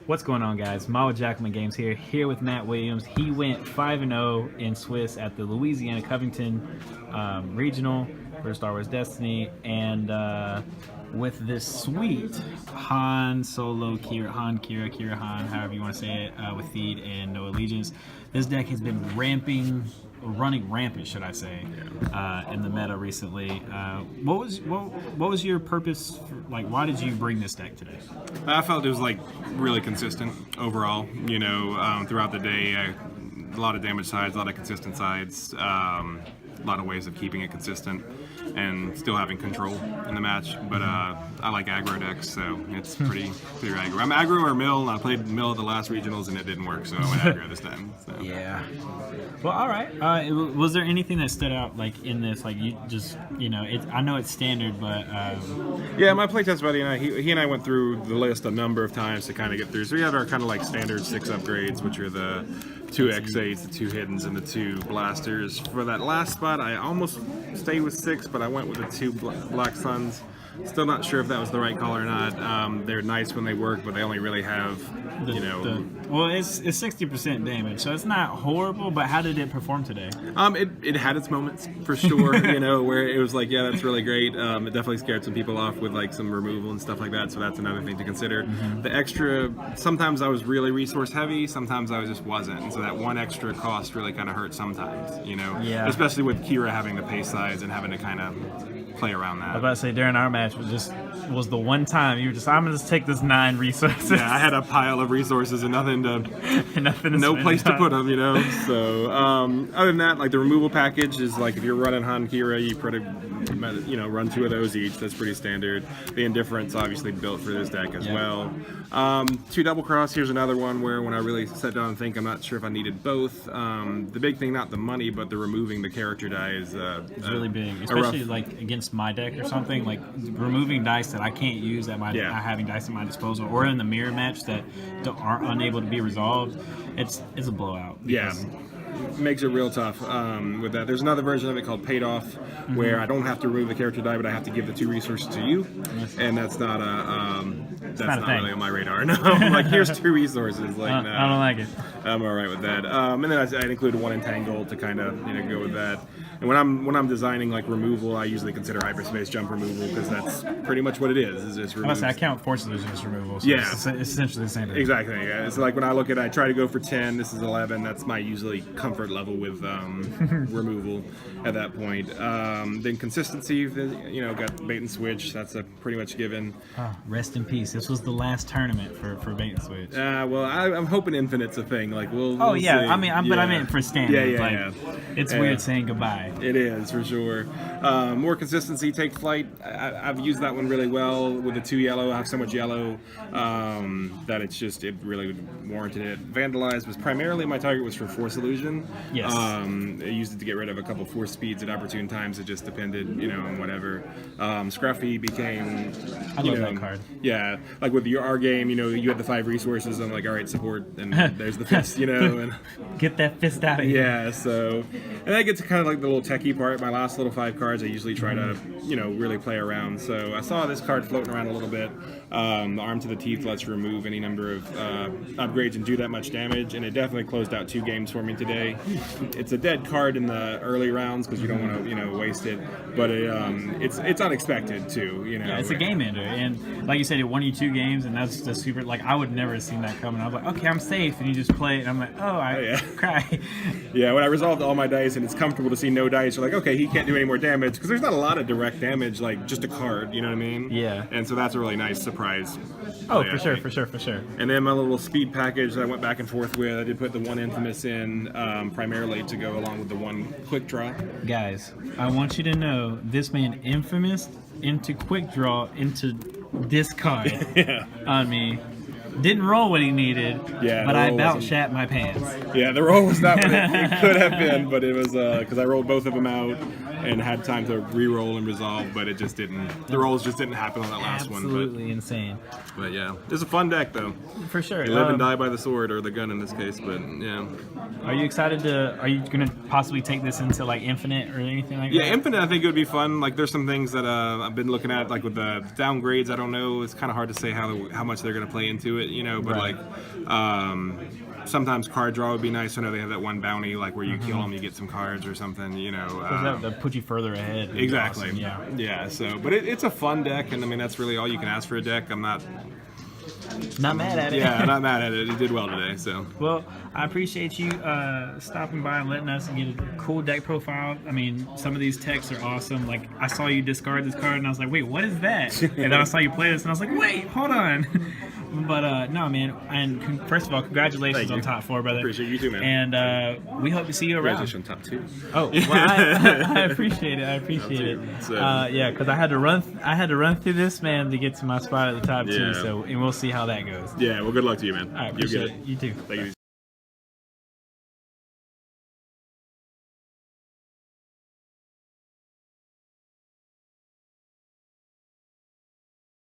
What's going on, guys? Ma with Jackalmen Games here with Matt Williams. He went 5-0 in Swiss at the Louisiana Covington regional for Star Wars Destiny, and with this sweet Han Solo Qi'ra, Qi'ra Han, however you want to say it, with Feed and No Allegiance. This deck has been running rampant, should I say, in the meta recently. What was your purpose? Why did you bring this deck today? I felt it was really consistent overall. Throughout the day, a lot of damage sides, a lot of consistent sides, a lot of ways of keeping it consistent and still having control in the match. But I like aggro decks, so it's pretty aggro. I'm aggro or mill. I played mill at the last regionals and it didn't work, so I went aggro this time. So. Yeah. Well, all right. Was there anything that stood out in this? You just, I know it's standard, but yeah, my playtest buddy and I, he and I went through the list a number of times to kind of get through. So we had our kind of standard 6 upgrades, which are the 2 X8s, the 2 Hiddens, and the 2 Blasters. For that last spot, I almost stayed with 6, but I went with the 2 Black Suns. Still not sure if that was the right call or not. They're nice when they work, but they only really have, well, it's 60% damage, so it's not horrible. But how did it perform today? It had its moments for sure. Where it was yeah, that's really great. It definitely scared some people off with some removal and stuff like that. So that's another thing to consider. Mm-hmm. The extra, sometimes I was really resource heavy, sometimes I just wasn't, and so that one extra cost really kind of hurt sometimes. Yeah. Especially with Qi'ra having the pace sides and having to kind of play around that. I was about to say, during our match was the one time you were I'm gonna just take this 9 resources. Yeah, I had a pile of resources and nothing to no place to put them, So other than that, the removal package is if you're running Han Qi'ra, you pretty run 2 of those each. That's pretty standard. The Indifference obviously built for this deck as well. 2 Double Cross. Here's another one where when I really sat down and think, I'm not sure if I needed both. The big thing, not the money, but the removing the character die is it's really big, especially against my deck or something. Removing dice that I can't use at my having dice at my disposal, or in the mirror match that are unable to be resolved. It's a blowout. Yeah. Makes it real tough with that. There's another version of it called Paid Off, where I don't have to remove the character die, but I have to give the 2 resources to you, and that's not not really on my radar. No, here's 2 resources. I don't like it. I'm all right with that. And then I'd include 1 Entangle to kind of go with that. And when I'm designing removal, I usually consider hyperspace jump removal because that's pretty much what it is. Is just removal. I count Force Illusion as removal. So yeah, it's essentially the same thing. Exactly. Yeah. So when I look at it, I try to go for 10. This is 11. That's my usually comfort level with removal at that point. Then consistency, got bait and switch. That's a pretty much given. Oh, rest in peace. This was the last tournament for bait and switch. Well, I'm hoping Infinite's a thing. We'll see. I meant for standard. Yeah. It's weird saying goodbye. It is for sure. More consistency. Take Flight. I've used that one really well with the 2 yellow. I have so much yellow that it really warranted it. Vandalize was primarily my target was for Force Illusion. Yes. I used it to get rid of a couple force speeds at opportune times. It just depended, on whatever. Scruffy became. I love that card. Yeah, with our game, you had the 5 resources. I'm all right, support, and there's the fist, and get that fist out of here. Yeah, so, and that gets kind of the little techie part. My last little 5 cards, I usually try to, really play around. So I saw this card floating around a little bit. Arm to the Teeth lets you remove any number of upgrades and do that much damage, and it definitely closed out 2 games for me today. It's a dead card in the early rounds because you don't want to, waste it, but it's unexpected too. Yeah, it's a game ender, and like you said, it won you 2 games, and that's just super. I would never have seen that coming. I was like, okay, I'm safe, and you just play it, and I'm like, I cry. Yeah, when I resolved all my dice, and it's comfortable to see no dice, you're like, okay, he can't do any more damage because there's not a lot of direct damage, just a card. You know what I mean? Yeah. And so that's a really nice surprise. Oh, for sure. And then my little speed package that I went back and forth with, I did put the 1 Infamous in primarily to go along with the 1 Quick Draw. Guys, I want you to know this man Infamous into Quick Draw into this card on me. Didn't roll what he needed, but I about shat my pants. Yeah, the roll was not what it could have been, but it was because I rolled both of them out. and had time to re-roll and resolve, but it just didn't. The rolls just didn't happen on that last one. Absolutely insane. But yeah, it's a fun deck though. For sure. You live and die by the sword or the gun in this case, but yeah. Are you excited to? Are you gonna possibly take this into like Infinite or anything like that? Yeah, Infinite I think it would be fun. Like there's some things that I've been looking at, like with the downgrades. I don't know. It's kind of hard to say how much they're gonna play into it, you know. But Right. like sometimes card draw would be nice. I know they have that one bounty, like where you kill them, you get some cards or something, you know. That put you further ahead. It'd be Exactly. awesome, yeah. Yeah. So, but it's a fun deck, and I mean that's really all you can ask for a deck. I'm not. Not mad at it. Yeah, not mad at it. It did well today. So. Well, I appreciate you stopping by and letting us get a cool deck profile. I mean, some of these techs are awesome. Like, I saw you discard this card, and I was like, wait, what is that? And then I saw you play this, and I was like, wait, hold on. But, no, man. And first of all, congratulations on top 4, brother. Appreciate you too, man. And we hope to see you around. Congratulations on top 2. Oh, well, I appreciate it. I appreciate it. So- Yeah, because I had to run through this, man, to get to my spot at the top 2. Yeah. So, and we'll see how that goes. Yeah. Well, good luck to you, man. I You'll appreciate get it. You too. Take it easy.